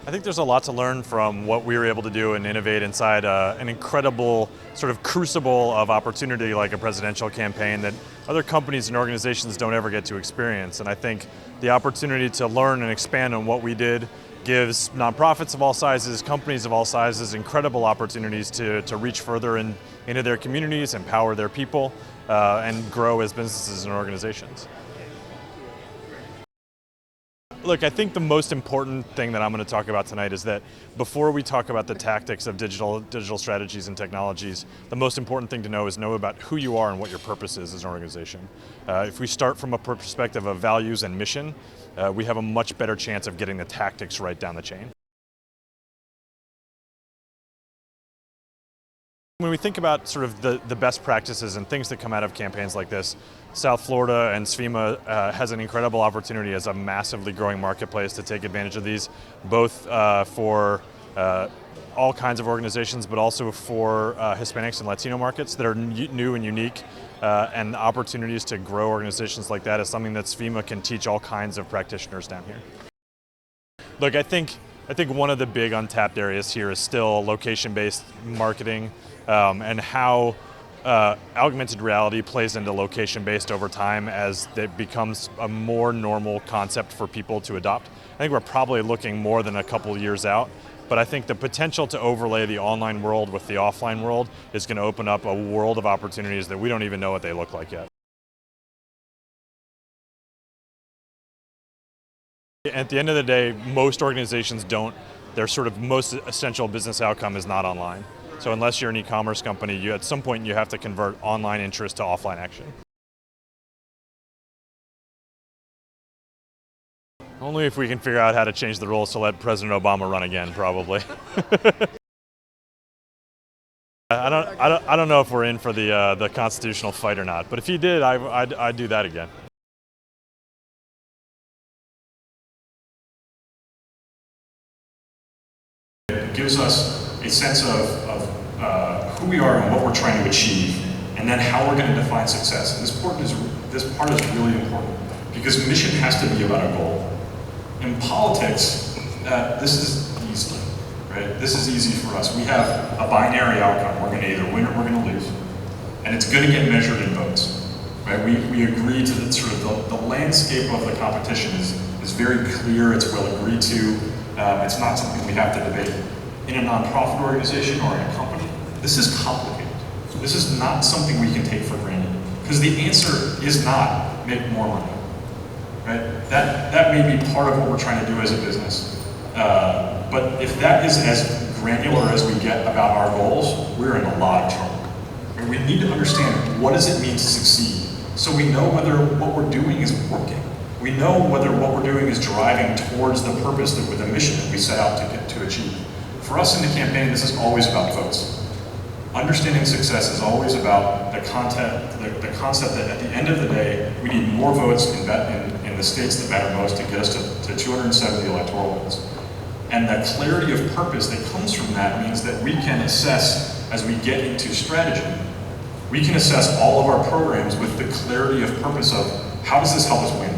I think there's a lot to learn from what we were able to do and innovate inside an incredible sort of crucible of opportunity like a presidential campaign that other companies and organizations don't ever get to experience. And I think the opportunity to learn and expand on what we did gives nonprofits of all sizes, companies of all sizes, incredible opportunities to reach further into their communities, empower their people, and grow as businesses and organizations. Look, I think the most important thing that I'm going to talk about tonight is that before we talk about the tactics of digital strategies and technologies, the most important thing to know is know about who you are and what your purpose is as an organization. If we start from a perspective of values and mission, we have a much better chance of getting the tactics right down the chain. When we think about sort of the best practices and things that come out of campaigns like this, South Florida and sfima has an incredible opportunity as a massively growing marketplace to take advantage of these, both for all kinds of organizations, but also for Hispanics and Latino markets that are new and unique, and opportunities to grow organizations like that is something that sfima can teach all kinds of practitioners down here. Look, I think one of the big untapped areas here is still location-based marketing, and how augmented reality plays into location-based over time as it becomes a more normal concept for people to adopt. I think we're probably looking more than a couple years out, but I think the potential to overlay the online world with the offline world is going to open up a world of opportunities that we don't even know what they look like yet. At the end of the day, most organizations don't, their sort of most essential business outcome is not online. So unless you're an e-commerce company, at some point you have to convert online interest to offline action. Only if we can figure out how to change the rules to let President Obama run again, probably. I don't know if we're in for the constitutional fight or not, but if he did, I'd do that again. It gives us a sense of who we are and what we're trying to achieve, and then how we're going to define success. And this part is really important, because mission has to be about a goal. In politics, this is easy, right? This is easy for us. We have a binary outcome. We're going to either win or we're going to lose. And it's going to get measured in votes, right? We agree to the sort of the landscape of the competition is very clear. It's well agreed to. It's not something we have to debate. In a nonprofit organization or in a company, this is complicated. This is not something we can take for granted, because the answer is not make more money, right? That may be part of what we're trying to do as a business, but if that is as granular as we get about our goals, we're in a lot of trouble. And we need to understand, what does it mean to succeed, so we know whether what we're doing is working. We know whether what we're doing is driving towards the purpose, with the mission that we set out to achieve. For us in the campaign, this is always about votes. Understanding success is always about the concept that at the end of the day, we need more votes in the states that matter most to get us to 270 electoral votes. And the clarity of purpose that comes from that means that we can assess, as we get into strategy, we can assess all of our programs with the clarity of purpose of, how does this help us win?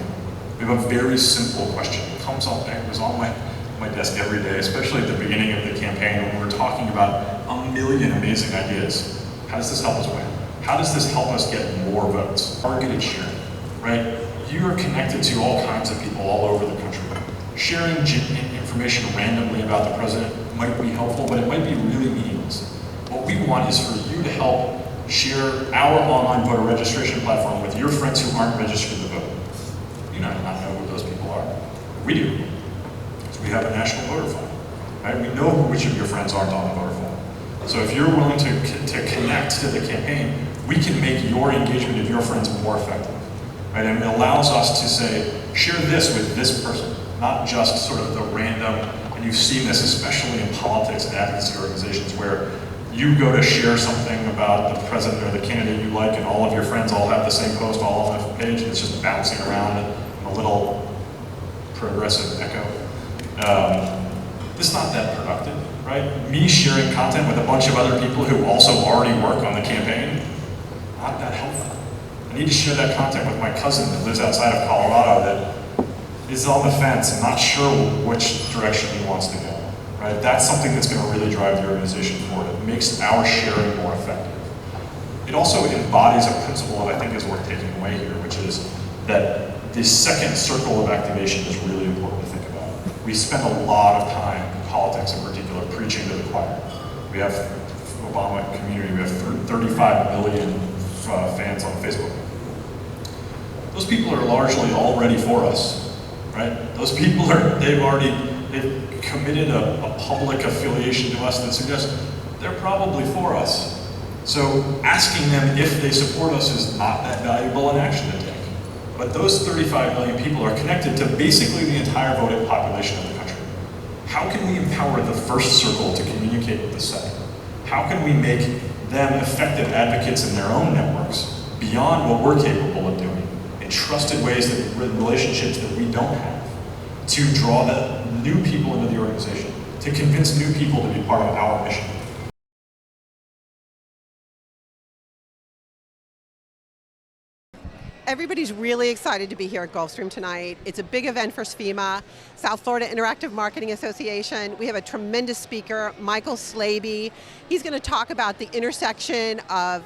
We have a very simple question. It was on my desk every day, especially at the beginning of the campaign when we were talking about a million amazing ideas. How does this help us win? How does this help us get more votes? Targeted sharing, right? You are connected to all kinds of people all over the country. Sharing information randomly about the president might be helpful, but it might be really meaningless. What we want is for you to help share our online voter registration platform with your friends who aren't registered to vote. You might not know who those people are. We do. We have a national voter file, right? We know which of your friends aren't on the voter file. So if you're willing to connect to the campaign, we can make your engagement of your friends more effective, right? And it allows us to say, share this with this person, not just sort of the random, and you've seen this especially in politics and advocacy organizations, where you go to share something about the president or the candidate you like, and all of your friends all have the same post all on the page, and it's just bouncing around in a little progressive echo. It's not that productive, right? Me sharing content with a bunch of other people who also already work on the campaign, not that helpful. I need to share that content with my cousin that lives outside of Colorado that is on the fence and not sure which direction he wants to go. right? That's something that's going to really drive the organization forward. It makes our sharing more effective. It also embodies a principle that I think is worth taking away here, which is that the second circle of activation is really important to think about. We spend a lot of time, politics in particular, preaching to the choir. We have Obama community, we have 35 million fans on Facebook. Those people are largely already for us, right? Those people they've committed a public affiliation to us that suggests they're probably for us. So asking them if they support us is not that valuable an action to take. But those 35 million people are connected to basically the entire voting population of the country. How can we empower the first circle to communicate with the second? How can we make them effective advocates in their own networks beyond what we're capable of doing in trusted ways, that relationships that we don't have, to draw the new people into the organization, to convince new people to be part of our mission? Everybody's really excited to be here at Gulfstream tonight. It's a big event for sfima, South Florida Interactive Marketing Association. We have a tremendous speaker, Michael Slaby. He's going to talk about the intersection of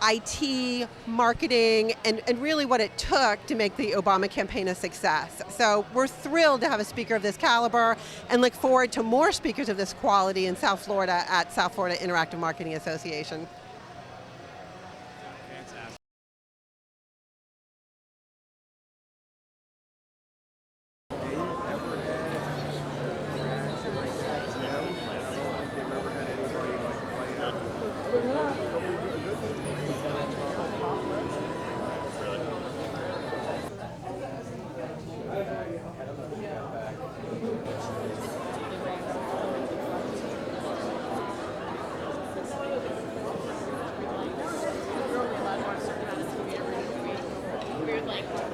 IT, marketing, and really what it took to make the Obama campaign a success. So we're thrilled to have a speaker of this caliber and look forward to more speakers of this quality in South Florida at South Florida Interactive Marketing Association. Weird, like